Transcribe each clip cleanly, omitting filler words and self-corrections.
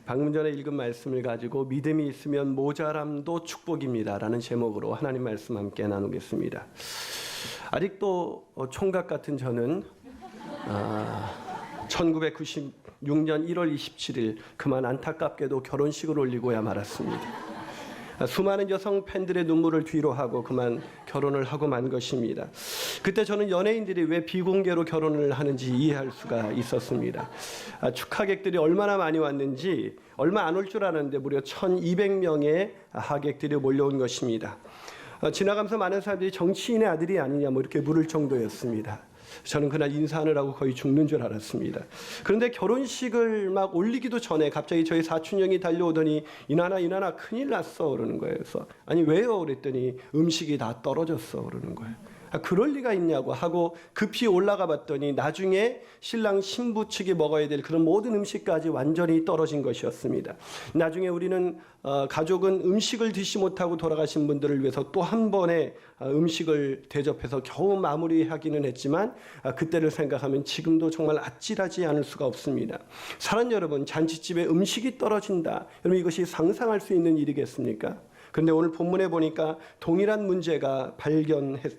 방금 전에 읽은 말씀을 가지고 믿음이 있으면 모자람도 축복입니다라는 제목으로 하나님 말씀 함께 나누겠습니다. 아직도 총각 같은 저는 1996년 1월 27일 그만 안타깝게도 결혼식을 올리고야 말았습니다. 수많은 여성 팬들의 눈물을 뒤로하고 그만 결혼을 하고 만 것입니다. 그때 저는 연예인들이 왜 비공개로 결혼을 하는지 이해할 수가 있었습니다. 축하객들이 얼마나 많이 왔는지 얼마 안 올 줄 알았는데 무려 1200명의 하객들이 몰려온 것입니다. 지나가면서 많은 사람들이 정치인의 아들이 아니냐 이렇게 물을 정도였습니다. 저는 그날 인사하느라고 거의 죽는 줄 알았습니다. 그런데 결혼식을 막 올리기도 전에 갑자기 저희 사촌 형이 달려오더니 이나나 큰일 났어 그러는 거예요. 그래서 아니 왜요? 그랬더니 음식이 다 떨어졌어 그러는 거예요. 그럴 리가 있냐고 하고 급히 올라가 봤더니 나중에 신랑 신부 측이 먹어야 될 그런 모든 음식까지 완전히 떨어진 것이었습니다. 나중에 우리는 가족은 음식을 드시지 못하고 돌아가신 분들을 위해서 또 한 번의 음식을 대접해서 겨우 마무리하기는 했지만 그때를 생각하면 지금도 정말 아찔하지 않을 수가 없습니다. 사랑 여러분, 잔치집에 음식이 떨어진다. 여러분 이것이 상상할 수 있는 일이겠습니까? 그런데 오늘 본문에 보니까 동일한 문제가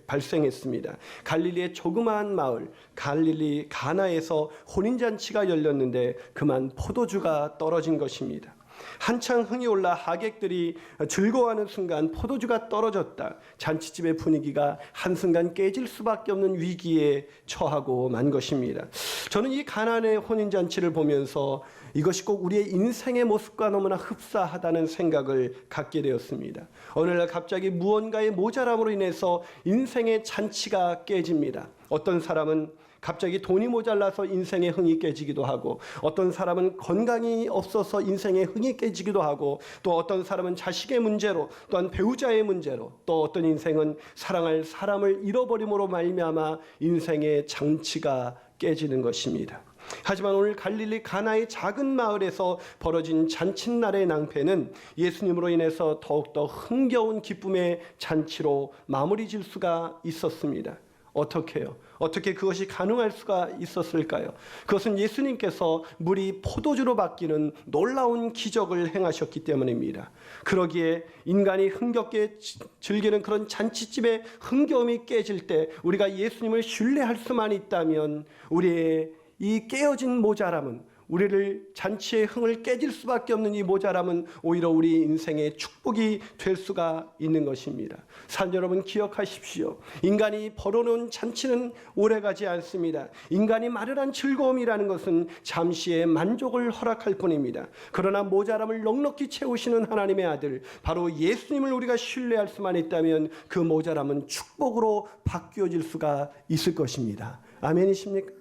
발생했습니다. 갈릴리의 조그마한 마을 갈릴리 가나에서 혼인잔치가 열렸는데 그만 포도주가 떨어진 것입니다. 한창 흥이 올라 하객들이 즐거워하는 순간 포도주가 떨어졌다. 잔치집의 분위기가 한순간 깨질 수밖에 없는 위기에 처하고 만 것입니다. 저는 이 가나안의 혼인잔치를 보면서 이것이 꼭 우리의 인생의 모습과 너무나 흡사하다는 생각을 갖게 되었습니다. 어느 날 갑자기 무언가의 모자람으로 인해서 인생의 잔치가 깨집니다. 어떤 사람은 갑자기 돈이 모자라서 인생의 흥이 깨지기도 하고, 어떤 사람은 건강이 없어서 인생의 흥이 깨지기도 하고, 또 어떤 사람은 자식의 문제로, 또한 배우자의 문제로, 또 어떤 인생은 사랑할 사람을 잃어버림으로 말미암아 인생의 잔치가 깨지는 것입니다. 하지만 오늘 갈릴리 가나의 작은 마을에서 벌어진 잔칫날의 낭패는 예수님으로 인해서 더욱더 흥겨운 기쁨의 잔치로 마무리 질 수가 있었습니다. 어떻게요? 어떻게 그것이 가능할 수가 있었을까요? 그것은 예수님께서 물이 포도주로 바뀌는 놀라운 기적을 행하셨기 때문입니다. 그러기에 인간이 흥겹게 즐기는 그런 잔치집의 흥겨움이 깨질 때 우리가 예수님을 신뢰할 수만 있다면 우리의 이 깨어진 모자람은, 우리를 잔치의 흥을 깨질 수밖에 없는 이 모자람은 오히려 우리 인생의 축복이 될 수가 있는 것입니다. 산 여러분 기억하십시오. 인간이 벌어놓은 잔치는 오래가지 않습니다. 인간이 마련한 즐거움이라는 것은 잠시의 만족을 허락할 뿐입니다. 그러나 모자람을 넉넉히 채우시는 하나님의 아들 바로 예수님을 우리가 신뢰할 수만 있다면 그 모자람은 축복으로 바뀌어질 수가 있을 것입니다. 아멘이십니까?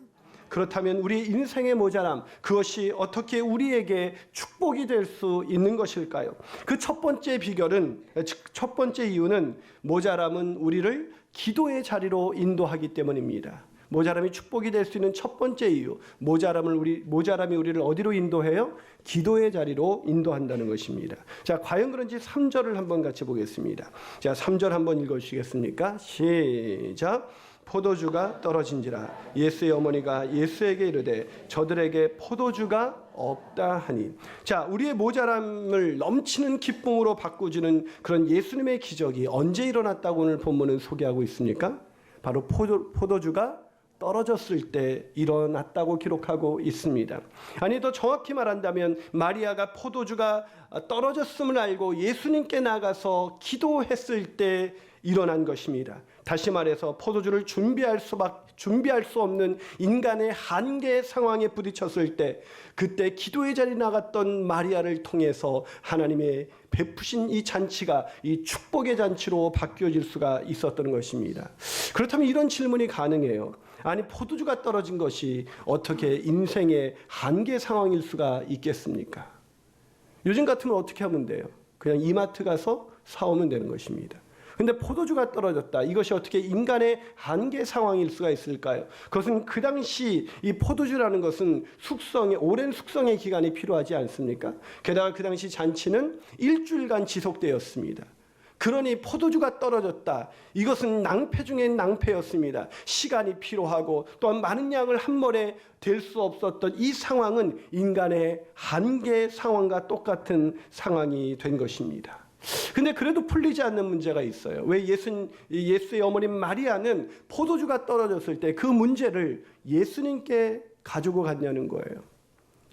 그렇다면 우리 인생의 모자람, 그것이 어떻게 우리에게 축복이 될 수 있는 것일까요? 그 첫 번째 비결은, 첫 번째 이유는 모자람은 우리를 기도의 자리로 인도하기 때문입니다. 모자람이 축복이 될 수 있는 첫 번째 이유, 모자람이 우리를 어디로 인도해요? 기도의 자리로 인도한다는 것입니다. 자, 과연 그런지 3절을 한번 같이 보겠습니다. 자, 3절 한번 읽어주시겠습니까? 시작. 포도주가 떨어진지라 예수의 어머니가 예수에게 이르되 저들에게 포도주가 없다 하니. 자, 우리의 모자람을 넘치는 기쁨으로 바꾸주는 그런 예수님의 기적이 언제 일어났다고 오늘 본문은 소개하고 있습니까? 바로 포도주가 떨어졌을 때 일어났다고 기록하고 있습니다. 아니, 더 정확히 말한다면 마리아가 포도주가 떨어졌음을 알고 예수님께 나가서 기도했을 때 일어난 것입니다. 다시 말해서 포도주를 준비할 수 없는 인간의 한계 상황에 부딪혔을 때 그때 기도의 자리에 나갔던 마리아를 통해서 하나님의 베푸신 이 잔치가 이 축복의 잔치로 바뀌어질 수가 있었던 것입니다. 그렇다면 이런 질문이 가능해요. 아니, 포도주가 떨어진 것이 어떻게 인생의 한계 상황일 수가 있겠습니까? 요즘 같으면 어떻게 하면 돼요? 그냥 이마트 가서 사오면 되는 것입니다. 근데 포도주가 떨어졌다. 이것이 어떻게 인간의 한계 상황일 수가 있을까요? 그것은 그 당시 이 포도주라는 것은 오랜 숙성의 기간이 필요하지 않습니까? 게다가 그 당시 잔치는 일주일간 지속되었습니다. 그러니 포도주가 떨어졌다. 이것은 낭패 중에 낭패였습니다. 시간이 필요하고 또한 많은 양을 한 번에 될 수 없었던 이 상황은 인간의 한계 상황과 똑같은 상황이 된 것입니다. 근데 그래도 풀리지 않는 문제가 있어요. 왜 예수의 어머니 마리아는 포도주가 떨어졌을 때 그 문제를 예수님께 가지고 갔냐는 거예요.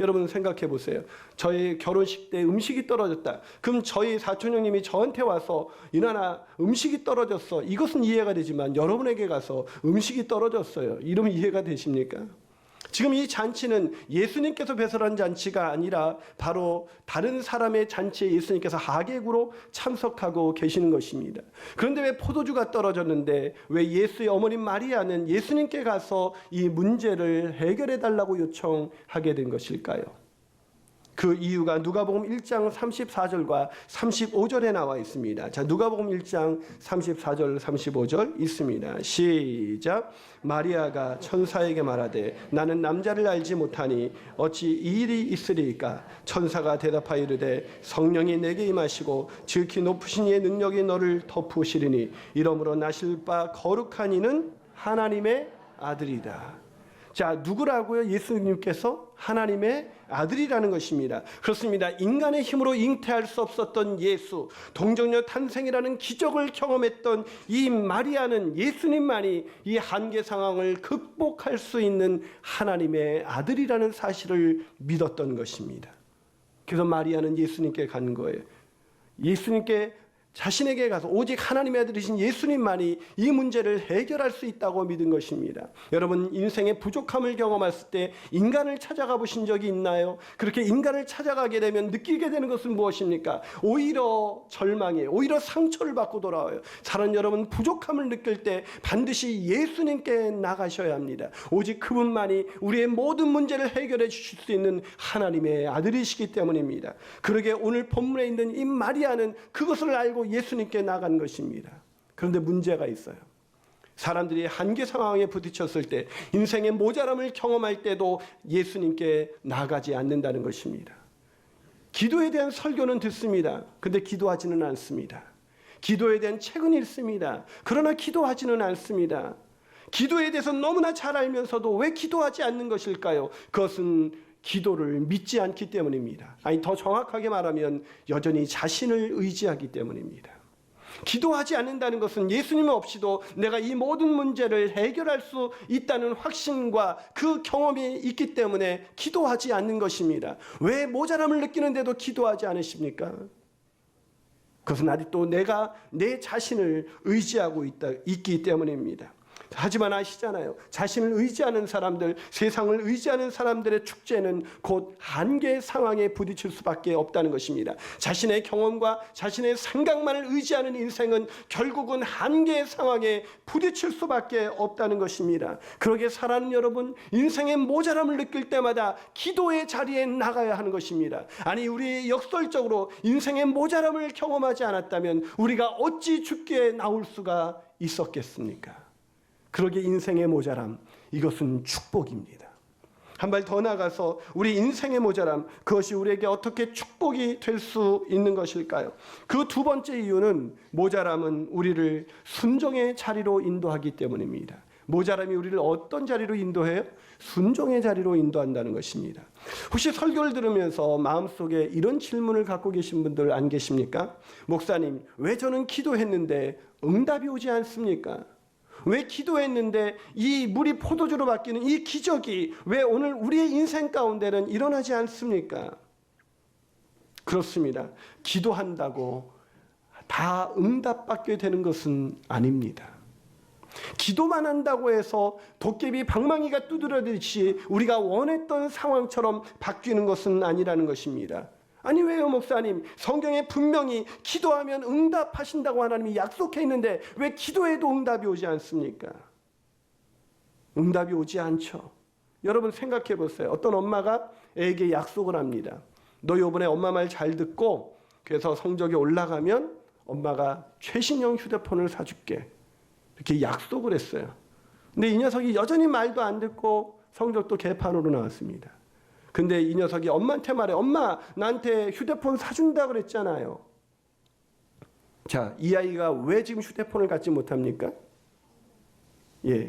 여러분 생각해 보세요. 저희 결혼식 때 음식이 떨어졌다. 그럼 저희 사촌 형님이 저한테 와서 이나나 음식이 떨어졌어. 이것은 이해가 되지만 여러분에게 가서 음식이 떨어졌어요. 이러면 이해가 되십니까? 지금 이 잔치는 예수님께서 배설한 잔치가 아니라 바로 다른 사람의 잔치에 예수님께서 하객으로 참석하고 계시는 것입니다. 그런데 왜 포도주가 떨어졌는데 왜 예수의 어머니 마리아는 예수님께 가서 이 문제를 해결해 달라고 요청하게 된 것일까요? 그 이유가 누가복음 1장 34절과 35절에 나와 있습니다. 자, 누가복음 1장 34절 35절 있습니다. 시작. 마리아가 천사에게 말하되 나는 남자를 알지 못하니 어찌 이 일이 있으리이까? 천사가 대답하여 이르되 성령이 내게 임하시고 지극히 높으신 이의 능력이 너를 덮으시리니 이러므로 나실 바 거룩한 이는 하나님의 아들이다. 자, 누구라고요? 예수님께서 하나님의 아들이라는 것입니다. 그렇습니다. 인간의 힘으로 잉태할 수 없었던 예수, 동정녀 탄생이라는 기적을 경험했던 이 마리아는 예수님만이 이 한계 상황을 극복할 수 있는 하나님의 아들이라는 사실을 믿었던 것입니다. 그래서 마리아는 예수님께 간 거예요. 예수님께 자신에게 가서 오직 하나님의 아들이신 예수님만이 이 문제를 해결할 수 있다고 믿은 것입니다. 여러분 인생의 부족함을 경험했을 때 인간을 찾아가 보신 적이 있나요? 그렇게 인간을 찾아가게 되면 느끼게 되는 것은 무엇입니까? 오히려 절망이에요. 오히려 상처를 받고 돌아와요. 사는 여러분 부족함을 느낄 때 반드시 예수님께 나가셔야 합니다. 오직 그분만이 우리의 모든 문제를 해결해 주실 수 있는 하나님의 아들이시기 때문입니다. 그러게 오늘 본문에 있는 이 마리아는 그것을 알고 예수님께 나간 것입니다. 그런데 문제가 있어요. 사람들이 한계 상황에 부딪혔을 때 인생의 모자람을 경험할 때도 예수님께 나가지 않는다는 것입니다. 기도에 대한 설교는 듣습니다. 그런데 기도하지는 않습니다. 기도에 대한 책은 읽습니다. 그러나 기도하지는 않습니다. 기도에 대해서 너무나 잘 알면서도 왜 기도하지 않는 것일까요? 그것은 기도를 믿지 않기 때문입니다. 아니 더 정확하게 말하면 여전히 자신을 의지하기 때문입니다. 기도하지 않는다는 것은 예수님 없이도 내가 이 모든 문제를 해결할 수 있다는 확신과 그 경험이 있기 때문에 기도하지 않는 것입니다. 왜 모자람을 느끼는데도 기도하지 않으십니까? 그것은 아직도 내가 내 자신을 의지하고 있기 때문입니다. 하지만 아시잖아요. 자신을 의지하는 사람들, 세상을 의지하는 사람들의 축제는 곧 한계 상황에 부딪힐 수밖에 없다는 것입니다. 자신의 경험과 자신의 생각만을 의지하는 인생은 결국은 한계 상황에 부딪힐 수밖에 없다는 것입니다. 그러게 살아가는 여러분, 인생의 모자람을 느낄 때마다 기도의 자리에 나가야 하는 것입니다. 아니 우리 역설적으로 인생의 모자람을 경험하지 않았다면 우리가 어찌 죽게 나올 수가 있었겠습니까? 그러게 인생의 모자람, 이것은 축복입니다. 한 발 더 나가서 우리 인생의 모자람, 그것이 우리에게 어떻게 축복이 될 수 있는 것일까요? 그 두 번째 이유는 모자람은 우리를 순종의 자리로 인도하기 때문입니다. 모자람이 우리를 어떤 자리로 인도해요? 순종의 자리로 인도한다는 것입니다. 혹시 설교를 들으면서 마음속에 이런 질문을 갖고 계신 분들 안 계십니까? 목사님, 왜 저는 기도했는데 응답이 오지 않습니까? 왜 기도했는데 이 물이 포도주로 바뀌는 이 기적이 왜 오늘 우리의 인생 가운데는 일어나지 않습니까? 그렇습니다. 기도한다고 다 응답받게 되는 것은 아닙니다. 기도만 한다고 해서 도깨비 방망이가 두드러지듯이 우리가 원했던 상황처럼 바뀌는 것은 아니라는 것입니다. 아니 왜요 목사님? 성경에 분명히 기도하면 응답하신다고 하나님이 약속해 있는데 왜 기도해도 응답이 오지 않습니까? 응답이 오지 않죠. 여러분 생각해 보세요. 어떤 엄마가 애에게 약속을 합니다. 너 이번에 엄마 말 잘 듣고 그래서 성적이 올라가면 엄마가 최신형 휴대폰을 사줄게. 이렇게 약속을 했어요. 근데 이 녀석이 여전히 말도 안 듣고 성적도 개판으로 나왔습니다. 근데 이 녀석이 엄마한테 말해. 엄마 나한테 휴대폰 사준다 그랬잖아요. 자, 이 아이가 왜 지금 휴대폰을 갖지 못합니까?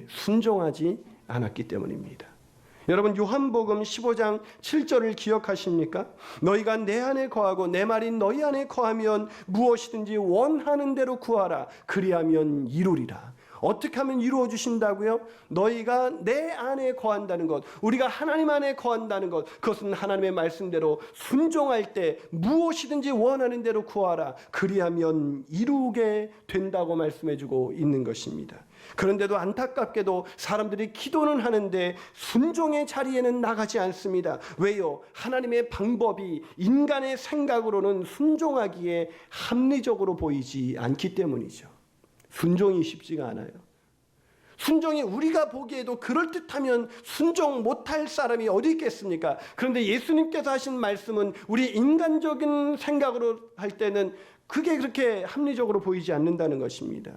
순종하지 않았기 때문입니다. 여러분, 요한복음 15장 7절을 기억하십니까? 너희가 내 안에 거하고 내 말이 너희 안에 거하면 무엇이든지 원하는 대로 구하라. 그리하면 이루리라. 어떻게 하면 이루어 주신다고요? 너희가 내 안에 거한다는 것, 우리가 하나님 안에 거한다는 것, 그것은 하나님의 말씀대로 순종할 때 무엇이든지 원하는 대로 구하라. 그리하면 이루게 된다고 말씀해주고 있는 것입니다. 그런데도 안타깝게도 사람들이 기도는 하는데 순종의 자리에는 나가지 않습니다. 왜요? 하나님의 방법이 인간의 생각으로는 순종하기에 합리적으로 보이지 않기 때문이죠. 순종이 쉽지가 않아요. 순종이 우리가 보기에도 그럴듯하면 순종 못할 사람이 어디 있겠습니까? 그런데 예수님께서 하신 말씀은 우리 인간적인 생각으로 할 때는 그게 그렇게 합리적으로 보이지 않는다는 것입니다.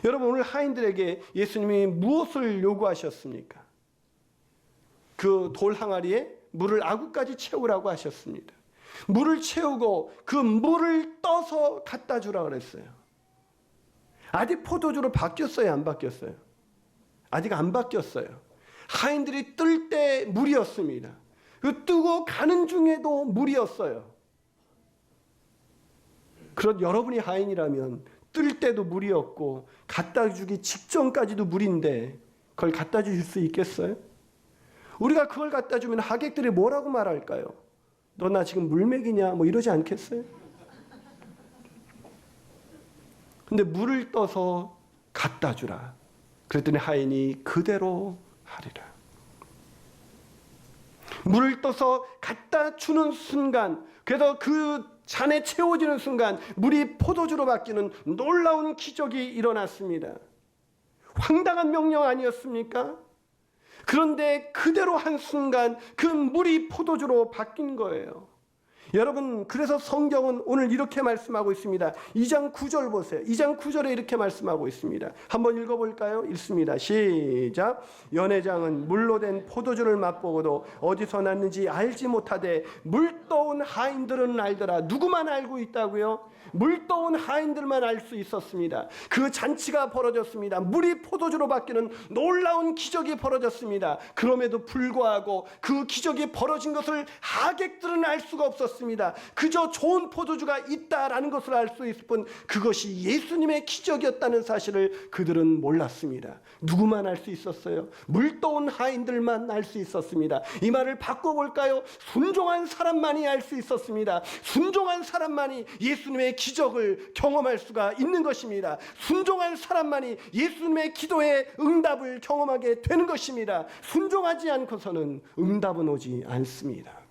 여러분, 오늘 하인들에게 예수님이 무엇을 요구하셨습니까? 그 돌 항아리에 물을 아구까지 채우라고 하셨습니다. 물을 채우고 그 물을 떠서 갖다 주라 그랬어요. 아직 포도주로 바뀌었어요, 안 바뀌었어요? 아직 안 바뀌었어요. 하인들이 뜰 때 물이었습니다. 그 뜨고 가는 중에도 물이었어요. 그런 여러분이 하인이라면 뜰 때도 물이었고 갖다 주기 직전까지도 물인데 그걸 갖다 주실 수 있겠어요? 우리가 그걸 갖다 주면 하객들이 뭐라고 말할까요? 너 나 지금 물 먹이냐? 뭐 이러지 않겠어요? 근데 물을 떠서 갖다 주라. 그랬더니 하인이 그대로 하리라. 물을 떠서 갖다 주는 순간, 그래서 그 잔에 채워지는 순간 물이 포도주로 바뀌는 놀라운 기적이 일어났습니다. 황당한 명령 아니었습니까? 그런데 그대로 한 순간 그 물이 포도주로 바뀐 거예요. 여러분, 그래서 성경은 오늘 이렇게 말씀하고 있습니다. 2장 9절 보세요. 2장 9절에 이렇게 말씀하고 있습니다. 한번 읽어볼까요? 읽습니다. 시작. 연회장은 물로 된 포도주를 맛보고도 어디서 났는지 알지 못하되 물 떠온 하인들은 알더라. 누구만 알고 있다고요? 물 떠온 하인들만 알 수 있었습니다. 그 잔치가 벌어졌습니다. 물이 포도주로 바뀌는 놀라운 기적이 벌어졌습니다. 그럼에도 불구하고 그 기적이 벌어진 것을 하객들은 알 수가 없었습니다. 그저 좋은 포도주가 있다라는 것을 알 수 있을 뿐 그것이 예수님의 기적이었다는 사실을 그들은 몰랐습니다. 누구만 알 수 있었어요? 물 떠온 하인들만 알 수 있었습니다. 이 말을 바꿔볼까요? 순종한 사람만이 알 수 있었습니다. 순종한 사람만이 예수님의 기적을 경험할 수가 있는 것입니다. 순종한 사람만이 예수님의 기도의 응답을 경험하게 되는 것입니다. 순종하지 않고서는 응답은 오지 않습니다.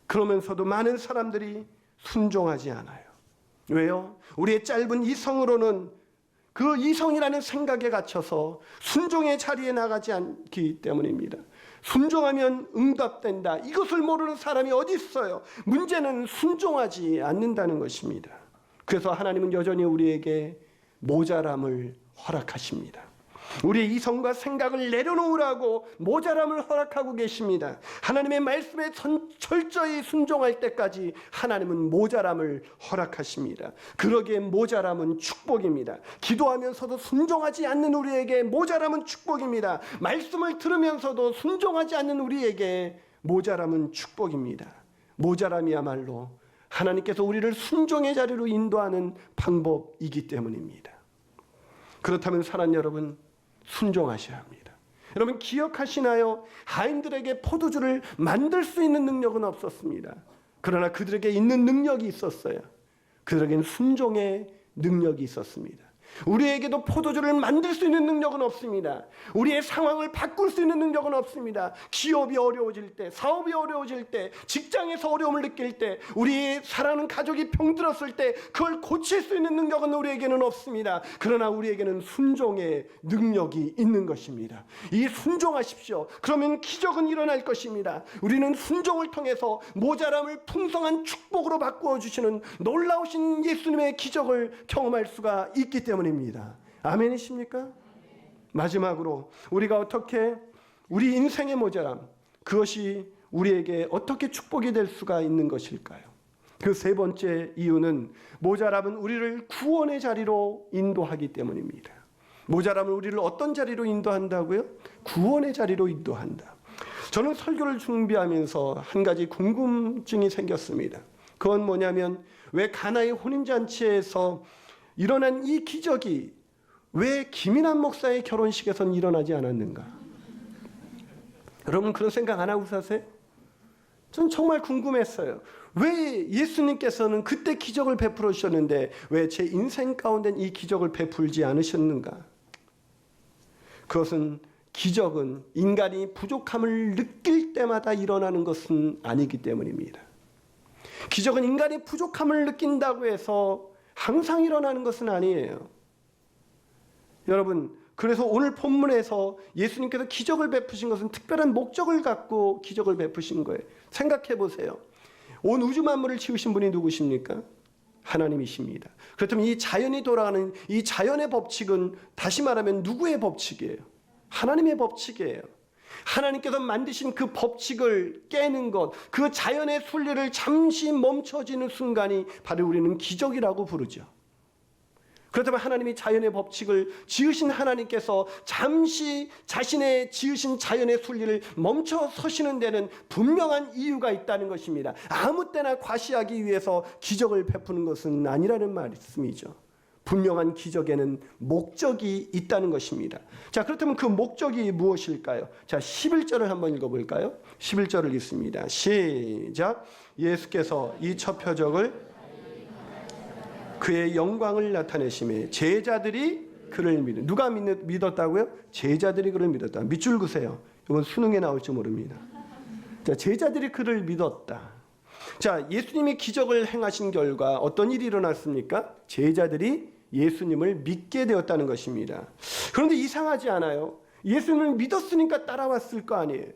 그러면서도 많은 사람들이 순종하지 않아요. 왜요? 우리의 짧은 이성으로는 그 이성이라는 생각에 갇혀서 순종의 자리에 나가지 않기 때문입니다. 순종하면 응답된다. 이것을 모르는 사람이 어디 있어요? 문제는 순종하지 않는다는 것입니다. 그래서 하나님은 여전히 우리에게 모자람을 허락하십니다. 우리의 이성과 생각을 내려놓으라고 모자람을 허락하고 계십니다. 하나님의 말씀에 철저히 순종할 때까지 하나님은 모자람을 허락하십니다. 그러기에 모자람은 축복입니다. 기도하면서도 순종하지 않는 우리에게 모자람은 축복입니다. 말씀을 들으면서도 순종하지 않는 우리에게 모자람은 축복입니다. 모자람이야말로 하나님께서 우리를 순종의 자리로 인도하는 방법이기 때문입니다. 그렇다면 사랑 여러분, 순종하셔야 합니다. 여러분 기억하시나요? 하인들에게 포도주를 만들 수 있는 능력은 없었습니다. 그러나 그들에게 있는 능력이 있었어요. 그들에게는 순종의 능력이 있었습니다. 우리에게도 포도주를 만들 수 있는 능력은 없습니다. 우리의 상황을 바꿀 수 있는 능력은 없습니다. 기업이 어려워질 때, 사업이 어려워질 때, 직장에서 어려움을 느낄 때, 우리 사랑하는 가족이 병들었을 때 그걸 고칠 수 있는 능력은 우리에게는 없습니다. 그러나 우리에게는 순종의 능력이 있는 것입니다. 이 순종하십시오. 그러면 기적은 일어날 것입니다. 우리는 순종을 통해서 모자람을 풍성한 축복으로 바꾸어 주시는 놀라우신 예수님의 기적을 경험할 수가 있기 때문입니다. 아멘이십니까? 마지막으로 우리가 어떻게 우리 인생의 모자람, 그것이 우리에게 어떻게 축복이 될 수가 있는 것일까요? 그 세 번째 이유는 모자람은 우리를 구원의 자리로 인도하기 때문입니다. 모자람은 우리를 어떤 자리로 인도한다고요? 구원의 자리로 인도한다. 저는 설교를 준비하면서 한 가지 궁금증이 생겼습니다. 그건 뭐냐면 왜 가나의 혼인잔치에서 일어난 이 기적이 왜 김인환 목사의 결혼식에서는 일어나지 않았는가? 여러분 그런 생각 안 하고 사세요? 전 정말 궁금했어요. 왜 예수님께서는 그때 기적을 베풀어 주셨는데 왜 제 인생 가운데 이 기적을 베풀지 않으셨는가? 그것은 기적은 인간이 부족함을 느낄 때마다 일어나는 것은 아니기 때문입니다. 기적은 인간이 부족함을 느낀다고 해서 항상 일어나는 것은 아니에요. 여러분, 그래서 오늘 본문에서 예수님께서 기적을 베푸신 것은 특별한 목적을 갖고 기적을 베푸신 거예요. 생각해 보세요. 온 우주 만물을 지으신 분이 누구십니까? 하나님이십니다. 그렇다면 이 자연이 돌아가는 이 자연의 법칙은 다시 말하면 누구의 법칙이에요? 하나님의 법칙이에요. 하나님께서 만드신 그 법칙을 깨는 것, 그 자연의 순리를 잠시 멈춰지는 순간이 바로 우리는 기적이라고 부르죠. 그렇다면 하나님이 자연의 법칙을 지으신 하나님께서 잠시 자신의 지으신 자연의 순리를 멈춰 서시는 데는 분명한 이유가 있다는 것입니다. 아무 때나 과시하기 위해서 기적을 베푸는 것은 아니라는 말씀이죠. 분명한 기적에는 목적이 있다는 것입니다. 자, 그렇다면 그 목적이 무엇일까요? 자, 11절을 한번 읽어볼까요? 11절을 읽습니다. 시작. 예수께서 이 첫 표적을 그의 영광을 나타내심에 제자들이 그를 믿는. 누가 믿었다고요? 제자들이 그를 믿었다. 밑줄 그세요. 이건 수능에 나올지 모릅니다. 자, 제자들이 그를 믿었다. 자, 예수님이 기적을 행하신 결과 어떤 일이 일어났습니까? 제자들이 예수님을 믿게 되었다는 것입니다. 그런데 이상하지 않아요? 예수님을 믿었으니까 따라왔을 거 아니에요.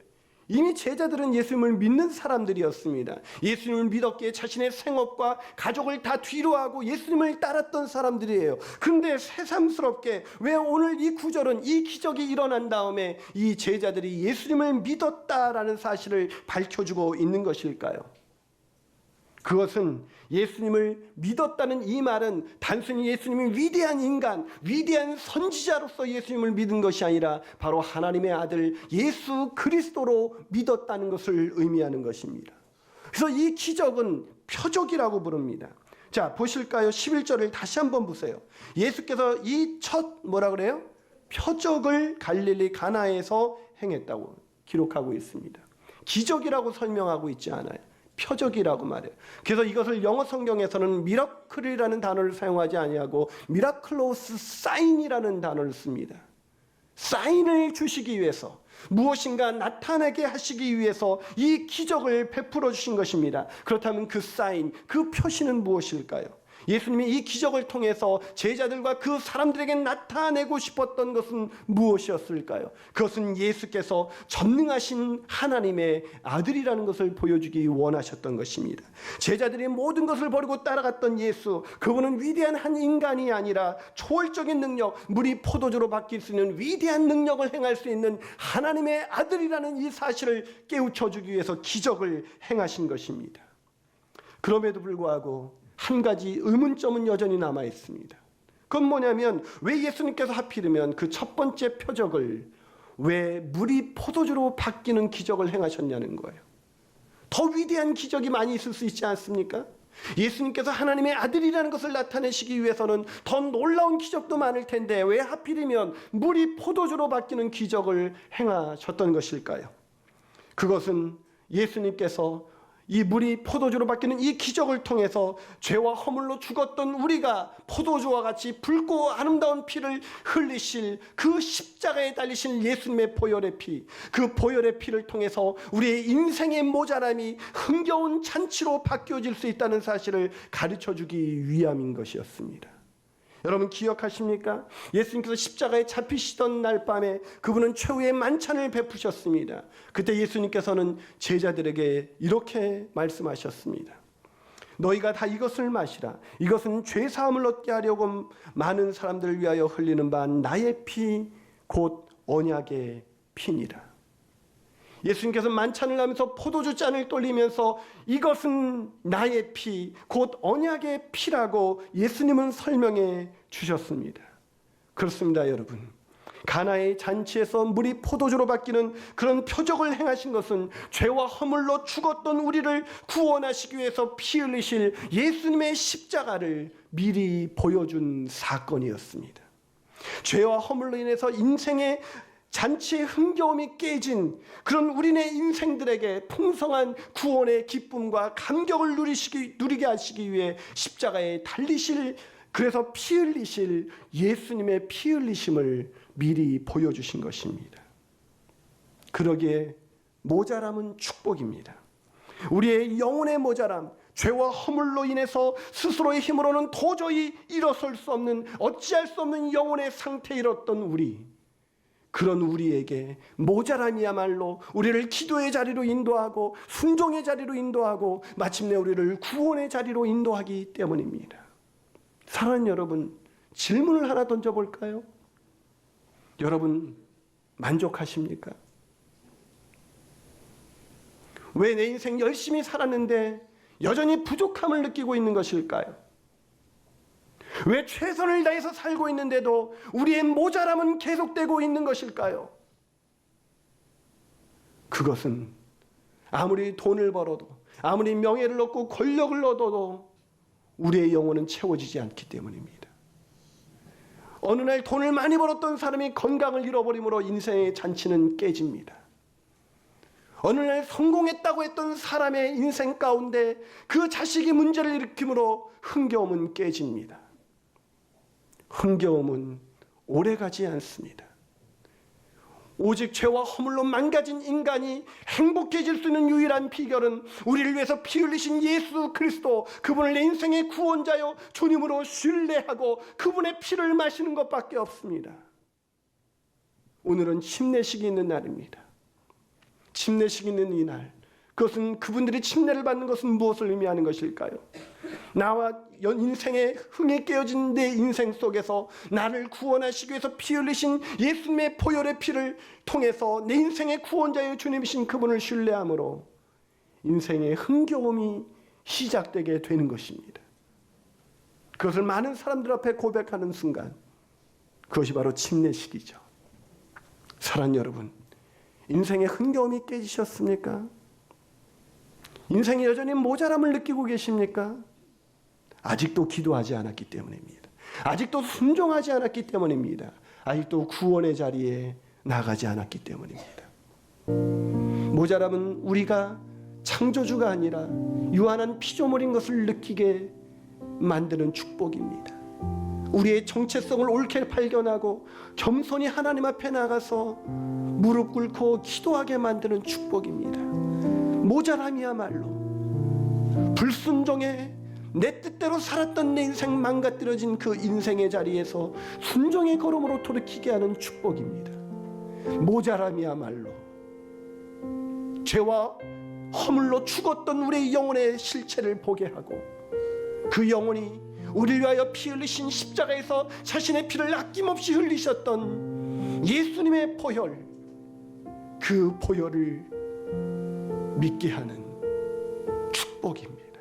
이미 제자들은 예수님을 믿는 사람들이었습니다. 예수님을 믿었기에 자신의 생업과 가족을 다 뒤로하고 예수님을 따랐던 사람들이에요. 그런데 새삼스럽게 왜 오늘 이 구절은 이 기적이 일어난 다음에 이 제자들이 예수님을 믿었다라는 사실을 밝혀주고 있는 것일까요? 그것은 예수님을 믿었다는 이 말은 단순히 예수님이 위대한 인간, 위대한 선지자로서 예수님을 믿은 것이 아니라 바로 하나님의 아들 예수 그리스도로 믿었다는 것을 의미하는 것입니다. 그래서 이 기적은 표적이라고 부릅니다. 자, 보실까요? 11절을 다시 한번 보세요. 예수께서 이 첫 뭐라 그래요? 표적을 갈릴리 가나에서 행했다고 기록하고 있습니다. 기적이라고 설명하고 있지 않아요. 표적이라고 말해요. 그래서 이것을 영어 성경에서는 미러클이라는 단어를 사용하지 아니하고 미라클로스 사인이라는 단어를 씁니다. 사인을 주시기 위해서, 무엇인가 나타나게 하시기 위해서 이 기적을 베풀어 주신 것입니다. 그렇다면 그 사인, 그 표시는 무엇일까요? 예수님이 이 기적을 통해서 제자들과 그 사람들에게 나타내고 싶었던 것은 무엇이었을까요? 그것은 예수께서 전능하신 하나님의 아들이라는 것을 보여주기 원하셨던 것입니다. 제자들이 모든 것을 버리고 따라갔던 예수, 그분은 위대한 한 인간이 아니라 초월적인 능력, 물이 포도주로 바뀔 수 있는 위대한 능력을 행할 수 있는 하나님의 아들이라는 이 사실을 깨우쳐주기 위해서 기적을 행하신 것입니다. 그럼에도 불구하고 한 가지 의문점은 여전히 남아 있습니다. 그건 뭐냐면 왜 예수님께서 하필이면 그 첫 번째 표적을 왜 물이 포도주로 바뀌는 기적을 행하셨냐는 거예요. 더 위대한 기적이 많이 있을 수 있지 않습니까? 예수님께서 하나님의 아들이라는 것을 나타내시기 위해서는 더 놀라운 기적도 많을 텐데 왜 하필이면 물이 포도주로 바뀌는 기적을 행하셨던 것일까요? 그것은 예수님께서 이 물이 포도주로 바뀌는 이 기적을 통해서 죄와 허물로 죽었던 우리가 포도주와 같이 붉고 아름다운 피를 흘리실 그 십자가에 달리신 예수님의 보혈의 피, 그 보혈의 피를 통해서 우리의 인생의 모자람이 흥겨운 잔치로 바뀌어질 수 있다는 사실을 가르쳐주기 위함인 것이었습니다. 여러분 기억하십니까? 예수님께서 십자가에 잡히시던 날 밤에 그분은 최후의 만찬을 베푸셨습니다. 그때 예수님께서는 제자들에게 이렇게 말씀하셨습니다. 너희가 다 이것을 마시라. 이것은 죄사함을 얻게 하려고 많은 사람들을 위하여 흘리는 바 나의 피 곧 언약의 피니라. 예수님께서 만찬을 하면서 포도주 잔을 돌리면서 이것은 나의 피, 곧 언약의 피라고 예수님은 설명해 주셨습니다. 그렇습니다, 여러분. 가나의 잔치에서 물이 포도주로 바뀌는 그런 표적을 행하신 것은 죄와 허물로 죽었던 우리를 구원하시기 위해서 피 흘리실 예수님의 십자가를 미리 보여준 사건이었습니다. 죄와 허물로 인해서 인생의 잔치의 흥겨움이 깨진 그런 우리네 인생들에게 풍성한 구원의 기쁨과 감격을 누리게 하시기 위해 십자가에 달리실, 그래서 피 흘리실 예수님의 피 흘리심을 미리 보여주신 것입니다. 그러기에 모자람은 축복입니다. 우리의 영혼의 모자람, 죄와 허물로 인해서 스스로의 힘으로는 도저히 일어설 수 없는, 어찌할 수 없는 영혼의 상태에 이뤘던 우리, 그런 우리에게 모자람이야말로 우리를 기도의 자리로 인도하고 순종의 자리로 인도하고 마침내 우리를 구원의 자리로 인도하기 때문입니다. 사랑하는 여러분, 질문을 하나 던져볼까요? 여러분, 만족하십니까? 왜 내 인생 열심히 살았는데 여전히 부족함을 느끼고 있는 것일까요? 왜 최선을 다해서 살고 있는데도 우리의 모자람은 계속되고 있는 것일까요? 그것은 아무리 돈을 벌어도, 아무리 명예를 얻고 권력을 얻어도 우리의 영혼은 채워지지 않기 때문입니다. 어느 날 돈을 많이 벌었던 사람이 건강을 잃어버림으로 인생의 잔치는 깨집니다. 어느 날 성공했다고 했던 사람의 인생 가운데 그 자식이 문제를 일으킴으로 흥겨움은 깨집니다. 흥겨움은 오래가지 않습니다. 오직 죄와 허물로 망가진 인간이 행복해질 수 있는 유일한 비결은 우리를 위해서 피 흘리신 예수 그리스도, 그분을 내 인생의 구원자요 주님으로 신뢰하고 그분의 피를 마시는 것밖에 없습니다. 오늘은 침례식이 있는 날입니다. 침례식이 있는 이 날, 그것은 그분들이 침례를 받는 것은 무엇을 의미하는 것일까요? 나와 인생의 흥이 깨어진 내 인생 속에서 나를 구원하시기 위해서 피 흘리신 예수님의 보혈의 피를 통해서 내 인생의 구원자여 주님이신 그분을 신뢰함으로 인생의 흥겨움이 시작되게 되는 것입니다. 그것을 많은 사람들 앞에 고백하는 순간, 그것이 바로 침례식이죠. 사랑하는 여러분, 인생의 흥겨움이 깨지셨습니까? 인생에 여전히 모자람을 느끼고 계십니까? 아직도 기도하지 않았기 때문입니다. 아직도 순종하지 않았기 때문입니다. 아직도 구원의 자리에 나가지 않았기 때문입니다. 모자람은 우리가 창조주가 아니라 유한한 피조물인 것을 느끼게 만드는 축복입니다. 우리의 정체성을 옳게 발견하고 겸손히 하나님 앞에 나가서 무릎 꿇고 기도하게 만드는 축복입니다. 모자람이야말로 불순종에 내 뜻대로 살았던 내 인생 망가뜨려진 그 인생의 자리에서 순종의 걸음으로 돌이키게 하는 축복입니다. 모자람이야말로 죄와 허물로 죽었던 우리의 영혼의 실체를 보게 하고 그 영혼이 우리를 위하여 피 흘리신 십자가에서 자신의 피를 아낌없이 흘리셨던 예수님의 보혈, 그 보혈을 믿게 하는 축복입니다.